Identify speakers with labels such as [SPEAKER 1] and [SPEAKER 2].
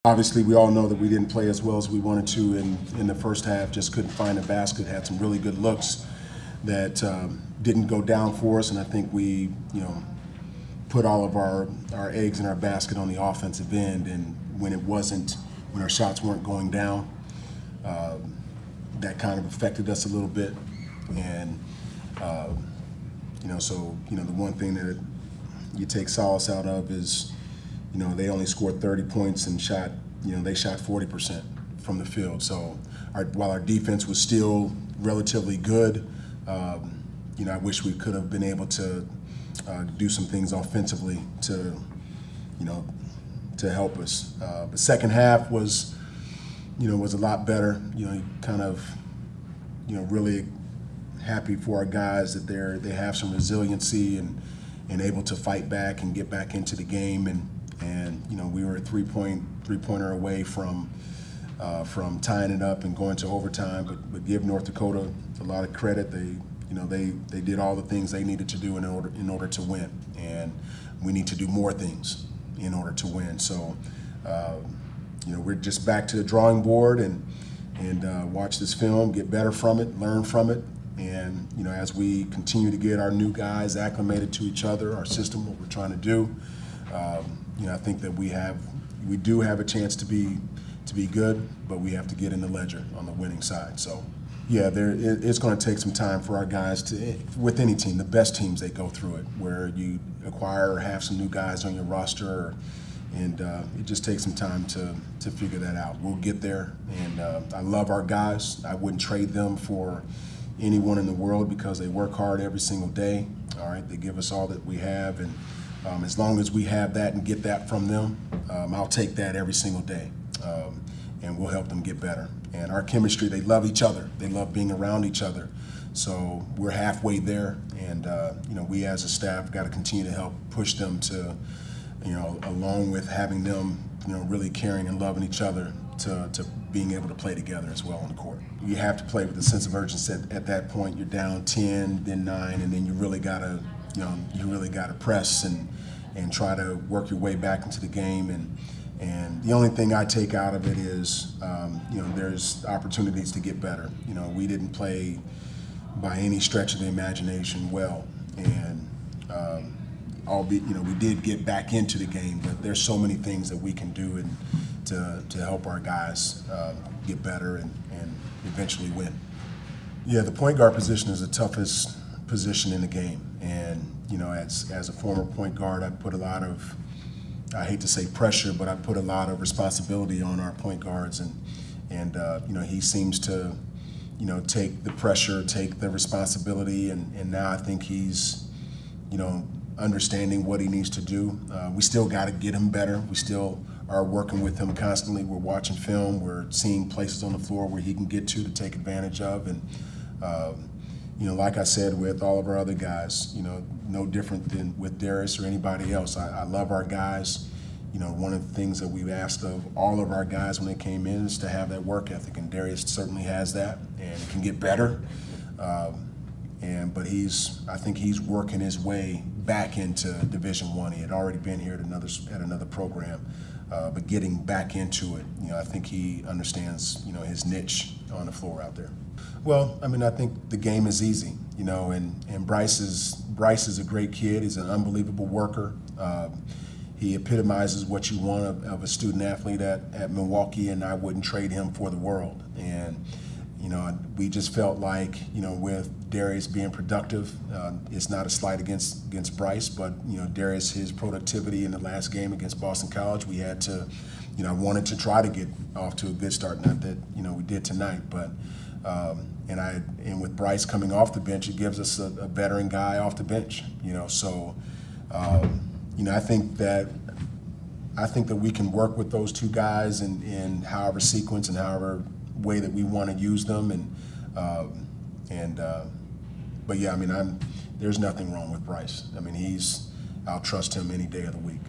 [SPEAKER 1] Obviously, we all know that we didn't play as well as we wanted to in the first half. Just couldn't find a basket. Had some really good looks that didn't go down for us, and I think we, put all of our eggs in our basket on the offensive end. And when when our shots weren't going down, that kind of affected us a little bit. And the one thing that you take solace out of is, they only scored 30 points and they shot 40% from the field. So while our defense was still relatively good, I wish we could have been able to do some things offensively to help us. The second half was a lot better. Really happy for our guys that they have some resiliency and able to fight back and get back into the game. And we were a three-pointer away from tying it up and going to overtime. But give North Dakota a lot of credit. They did all the things they needed to do in order to win, and we need to do more things in order to win. So we're just back to the drawing board and watch this film, get better from it, learn from it. And as we continue to get our new guys acclimated to each other, our system, what we're trying to do, I think that we do have a chance to be good, but we have to get in the ledger on the winning side. So yeah, it's going to take some time for our guys to, with any team, the best teams, they go through it, where you acquire or have some new guys on your roster, and it just takes some time to figure that out. We'll get there, and I love our guys. I wouldn't trade them for anyone in the world because they work hard every single day. All right, they give us all that we have, and as long as we have that and get that from them, I'll take that every single day, and we'll help them get better. And our chemistry, they love each other. They love being around each other. So we're halfway there, and we as a staff got to continue to help push them to, along with having them, really caring and loving each other, to being able to play together as well on the court. You have to play with a sense of urgency. At that point, you're down 10, then 9, and then you really gotta press and try to work your way back into the game. And the only thing I take out of it is, there's opportunities to get better. We didn't play by any stretch of the imagination well, and albeit, we did get back into the game, but there's so many things that we can do to help our guys get better and eventually win. Yeah, the point guard position is the toughest position in the game, and as a former point guard, I put a lot of, I hate to say pressure, but I put a lot of responsibility on our point guards, and he seems to take the pressure, take the responsibility, and now I think he's understanding what he needs to do. We still got to get him better. We still are working with him constantly. We're watching film. We're seeing places on the floor where he can get to take advantage of. And like I said with all of our other guys, no different than with Darius or anybody else. I love our guys. One of the things that we've asked of all of our guys when they came in is to have that work ethic, and Darius certainly has that, and it can get better. But I think he's working his way back into Division I. He had already been here at another program, but getting back into it, I think he understands, his niche on the floor out there. Well, I think the game is easy, and Bryce is a great kid. He's an unbelievable worker. He epitomizes what you want of a student athlete at Milwaukee, and I wouldn't trade him for the world. And we just felt like, with Darius being productive, it's not a slight against Bryce, but Darius, his productivity in the last game against Boston College, we had to, I wanted to try to get off to a good start. Not that we did tonight, but and with Bryce coming off the bench, it gives us a veteran guy off the bench. So I think that we can work with those two guys in however sequence and however way that we want to use them, but yeah, there's nothing wrong with Bryce. I'll trust him any day of the week.